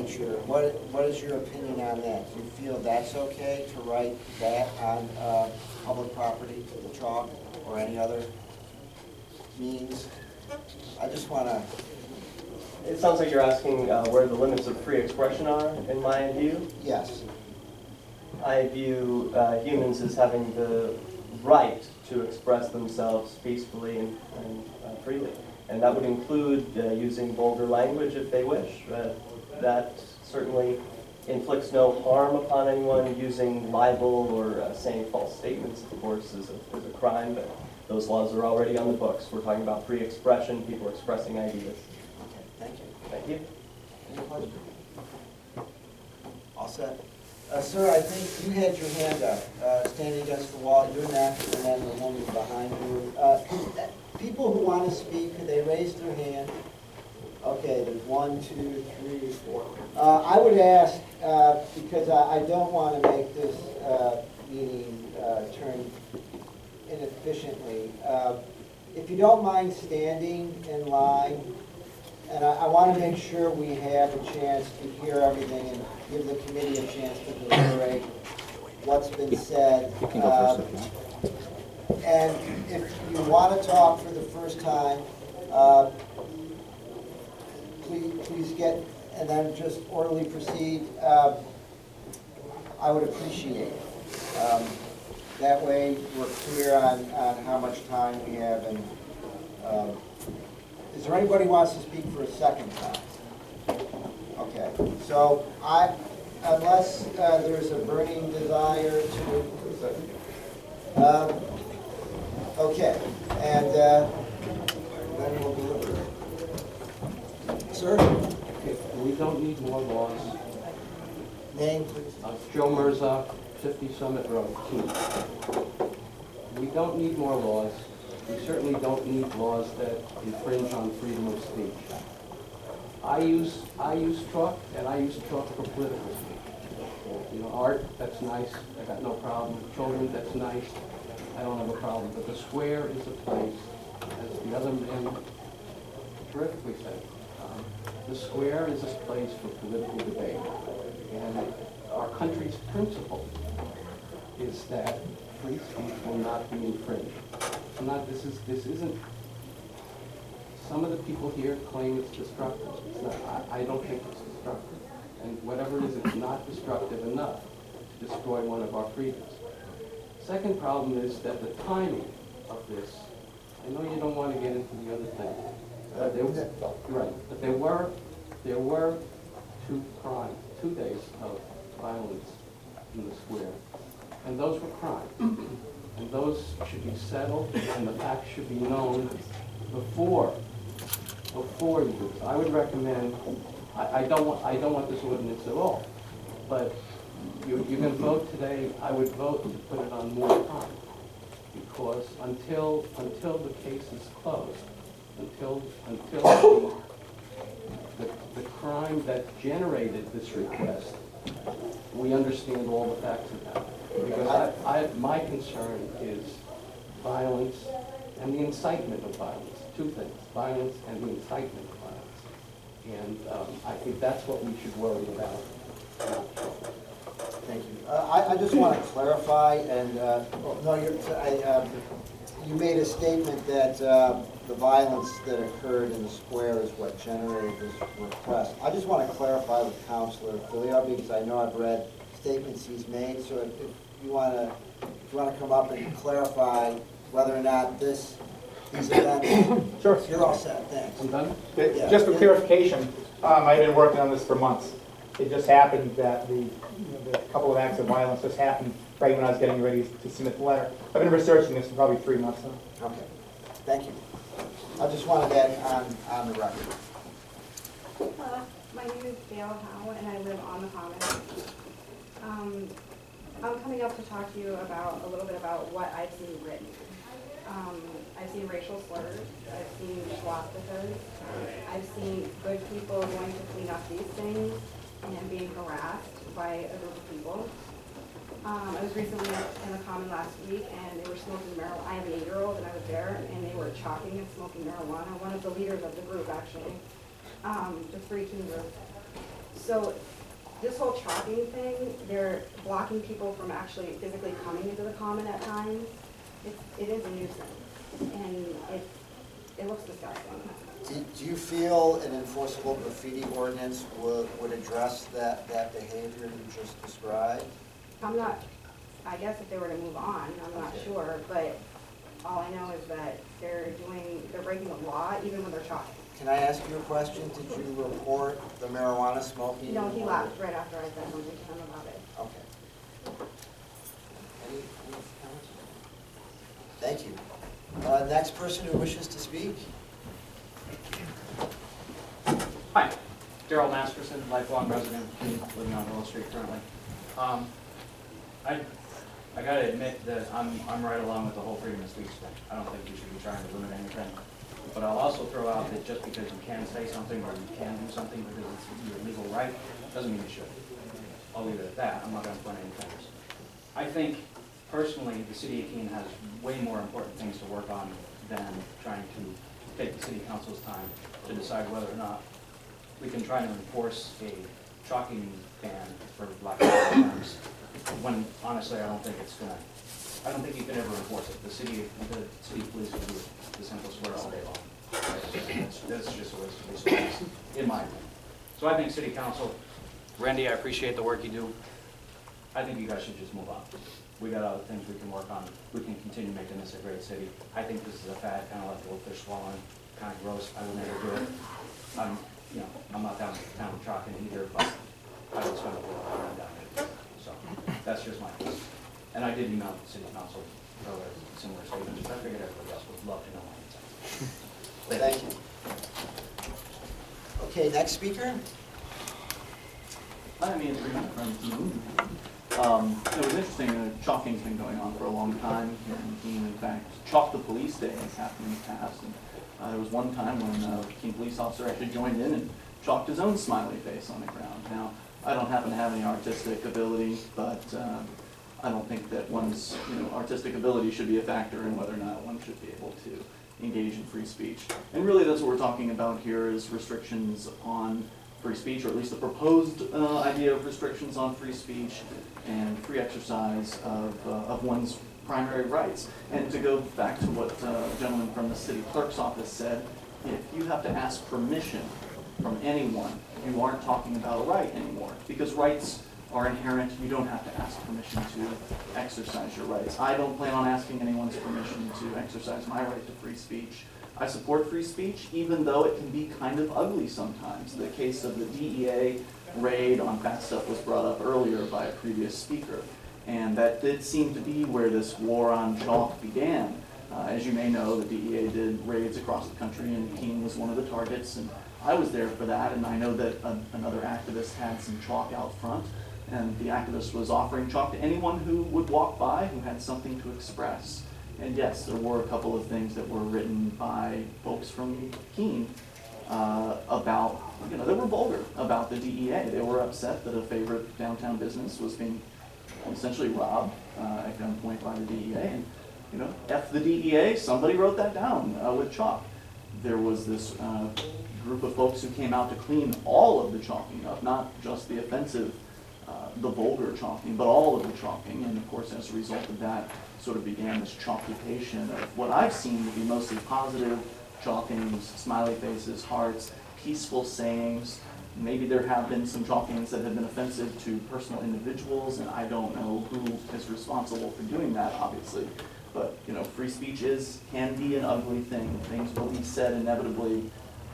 nature, what is your opinion on that? Do you feel that's okay to write that on public property, the chalk, or any other means? I just want to... It sounds like you're asking where the limits of free expression are, in my view. Yes. I view humans as having the right to express themselves peacefully and freely. And that would include using vulgar language if they wish. That certainly inflicts no harm upon anyone. Using libel or saying false statements, of course, is a crime, but those laws are already on the books. We're talking about free expression, people expressing ideas. Okay, thank you. Thank you. Any questions? All set. Sir, I think you had your hand up, standing against the wall. You're next, and then the woman behind you. People who want to speak, could they raise their hand? Okay, there's 1, 2, 3, 4. I would ask, because I don't want to make this meeting turn inefficiently, if you don't mind standing in line, and I want to make sure we have a chance to hear everything and give the committee a chance to deliberate what's been said. You can go first if you want. And if you want to talk for the first time, please get, and then just orderly proceed. I would appreciate it. That way we're clear on how much time we have. And is there anybody who wants to speak for a second time? Okay, so unless there's a burning desire to, okay, and then we'll deliberate. Sir? We don't need more laws. Name, please. Joe Mirza, 50 Summit Road, Keene. We don't need more laws. We certainly don't need laws that infringe on freedom of speech. I use chalk, and I use chalk for political speech. You know, art, that's nice. I got no problem. Children, that's nice. I don't have a problem. But the square is a place, as the other man terrifically said, the square is a place for political debate. And our country's principle is that free speech will not be infringed. This isn't, some of the people here claim it's destructive. It's not, I don't think it's destructive. And whatever it is, it's not destructive enough to destroy one of our freedoms. Second problem is that the timing of this, I know you don't want to get into the other thing. Right, but there were 2 crimes, 2 days of violence in the square, and those were crimes, and those should be settled, and the facts should be known before you do this. I would recommend. I don't want this ordinance at all, but you can vote today. I would vote to put it on more time, because until the case is closed, until the crime that generated this request, we understand all the facts about it. Because my concern is violence and the incitement of violence. 2 things: violence and the incitement of violence. And I think that's what we should worry about. Thank you. I just want to clarify, and you made a statement that the violence that occurred in the square is what generated this request. I just want to clarify with Councilor Filio, because I know I've read statements he's made. So if you want to come up and clarify whether or not these events. Sure. You're all set. Thanks. I'm done. Yeah. Just for clarification, I've been working on this for months. It just happened that the couple of acts of violence just happened right when I was getting ready to submit the letter. I've been researching this for probably 3 months now. Okay. Thank you. I just wanted that on the record. My name is Gail Howe, and I live on the Common. I'm coming up to talk to you a little bit about what I've seen written. I've seen racial slurs. I've seen swastikas. I've seen good people going to clean up these things and being harassed by a group of people. I was recently in the Common last week, and they were smoking marijuana. I have an 8-year-old, and I was there, and they were chalking and smoking marijuana. One of the leaders of the group, actually, the 3 teen group. So this whole chalking thing, they're blocking people from actually physically coming into the common at times. It is a nuisance, and it looks disgusting. Do you feel an enforceable graffiti ordinance would address that behavior you just described? I'm not, I guess if they were to move on, I'm not sure, but all I know is that they're breaking the law even when they're chalking. Can I ask you a question? Did you report the marijuana smoking? No, he left right after I said something to him about it. Okay. Any comments? Thank you. Next person who wishes to speak? Hi, Daryl Masterson, lifelong resident, living on Willow Street currently. I gotta admit that I'm right along with the whole freedom of speech thing. I don't think we should be trying to limit anything. But I'll also throw out that just because you can say something or you can do something because it's your legal right, doesn't mean you should. I'll leave it at that. I'm not gonna point any fingers. I think, personally, the city of Keene has way more important things to work on than trying to take the city council's time to decide whether or not we can try to enforce a chalking ban, for lack of better terms, when honestly I don't think you can ever enforce it. The city police will do the simple swear all day long. That's just a waste of resources, in my opinion. So I think city council, Randy, I appreciate the work you do. I think you guys should just move on. We got other things we can work on. We can continue making this a great city. I think this is a fad, kind of like the old fish swallowing, kind of gross. I would never do it. I'm not down with chalking either, but I would spend a little time down there. So that's just my opinion. And I did email the city council earlier, similar statements, but I figured everybody else would love to know my insights. Thank you. Okay, next speaker? I'm Ian Freeman from Keene. It was interesting, chalking's been going on for a long time here in Keene. In fact, Chalk the Police Day has happened in the past. And, there was one time when a Keene police officer actually joined in and chalked his own smiley face on the ground. Now, I don't happen to have any artistic ability, but I don't think that one's artistic ability should be a factor in whether or not one should be able to engage in free speech. And really that's what we're talking about here is restrictions on free speech, or at least the proposed idea of restrictions on free speech and free exercise of one's primary rights. And to go back to what the gentleman from the city clerk's office said, if you have to ask permission from anyone, you aren't talking about a right anymore, because rights are inherent. You don't have to ask permission to exercise your rights. I don't plan on asking anyone's permission to exercise my right to free speech. I support free speech, even though it can be kind of ugly sometimes. The case of the DEA raid on fat stuff was brought up earlier by a previous speaker, and that did seem to be where this war on chalk began. As you may know, the DEA did raids across the country, and Keene was one of the targets, and I was there for that, and I know that another activist had some chalk out front, and the activist was offering chalk to anyone who would walk by who had something to express. And yes, there were a couple of things that were written by folks from Keene about, they were vulgar about the DEA. They were upset that a favorite downtown business was being essentially robbed at gunpoint by the DEA. And, F the DEA, somebody wrote that down with chalk. There was this group of folks who came out to clean all of the chalking up, not just the offensive, the vulgar chalking, but all of the chalking. And of course, as a result of that, sort of began this chalkipation of what I've seen to be mostly positive chalkings, smiley faces, hearts, peaceful sayings. Maybe there have been some chalkings that have been offensive to personal individuals, and I don't know who is responsible for doing that, obviously. But, free speech can be an ugly thing. Things will be said inevitably.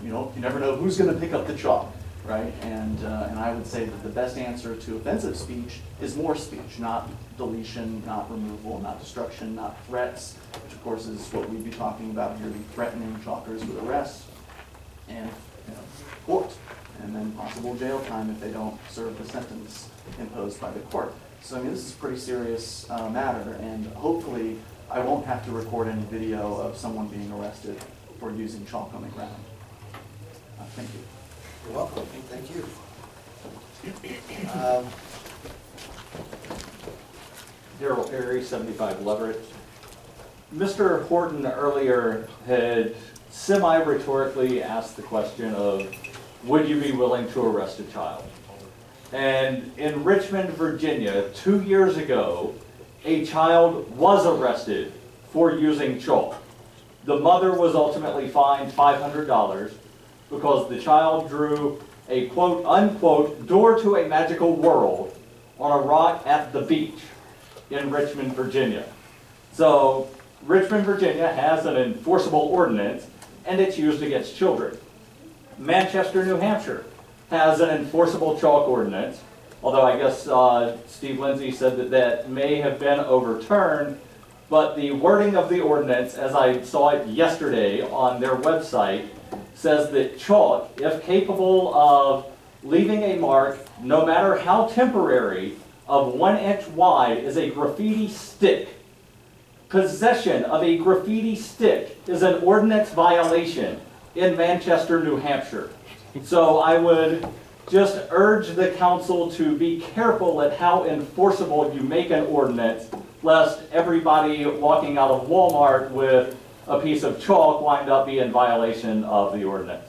You never know who's going to pick up the chalk, right? And I would say that the best answer to offensive speech is more speech, not deletion, not removal, not destruction, not threats, which of course is what we'd be talking about here, threatening chalkers with arrest and court, and then possible jail time if they don't serve the sentence imposed by the court. So this is a pretty serious matter, and hopefully I won't have to record any video of someone being arrested for using chalk on the ground. Thank you. You're welcome. Thank you. Daryl Perry, 75 Leverett. Mr. Horton earlier had semi-rhetorically asked the question of, would you be willing to arrest a child? And in Richmond, Virginia, 2 years ago, a child was arrested for using chalk. The mother was ultimately fined $500 because the child drew a quote unquote door to a magical world on a rock at the beach in Richmond, Virginia. So Richmond, Virginia has an enforceable ordinance and it's used against children. Manchester, New Hampshire has an enforceable chalk ordinance, although I guess Steve Lindsay said that that may have been overturned, but the wording of the ordinance, as I saw it yesterday on their website, says that chalk, if capable of leaving a mark, no matter how temporary, of 1 inch wide, is a graffiti stick. Possession of a graffiti stick is an ordinance violation in Manchester, New Hampshire. So I would just urge the council to be careful at how enforceable you make an ordinance, lest everybody walking out of Walmart with a piece of chalk wind up being in violation of the ordinance.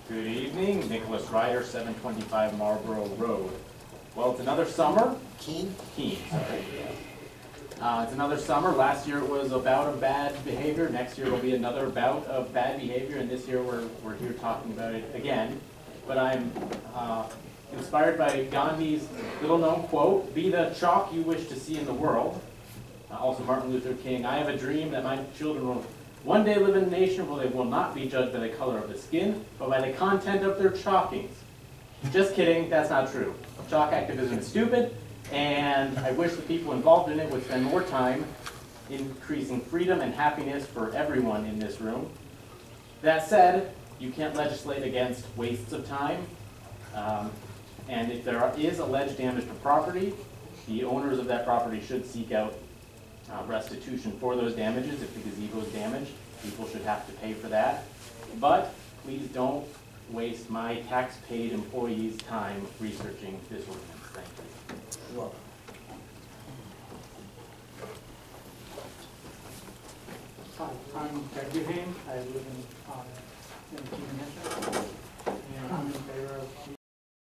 Good evening, Nicholas Ryder, 725 Marlborough Road. Well, it's another summer. Keene? Keene, sorry. It's another summer. Last year it was a bout of bad behavior. Next year will be another bout of bad behavior, and this year we're here talking about it again. But I'm inspired by Gandhi's little-known quote, "Be the chalk you wish to see in the world." Also Martin Luther King, "I have a dream that my children will one day live in a nation where they will not be judged by the color of the skin, but by the content of their chalkings." Just kidding, that's not true. Chalk activism is stupid, and I wish the people involved in it would spend more time increasing freedom and happiness for everyone in this room. That said, you can't legislate against wastes of time, and if there is alleged damage to property, the owners of that property should seek out restitution for those damages. If the gazebo is damaged, people should have to pay for that. But please don't waste my tax-paid employees' time researching this ordinance. Thank you. You're welcome. Hi, I'm Greg Duhane. I live in Keene, New Hampshire, and I'm in favor of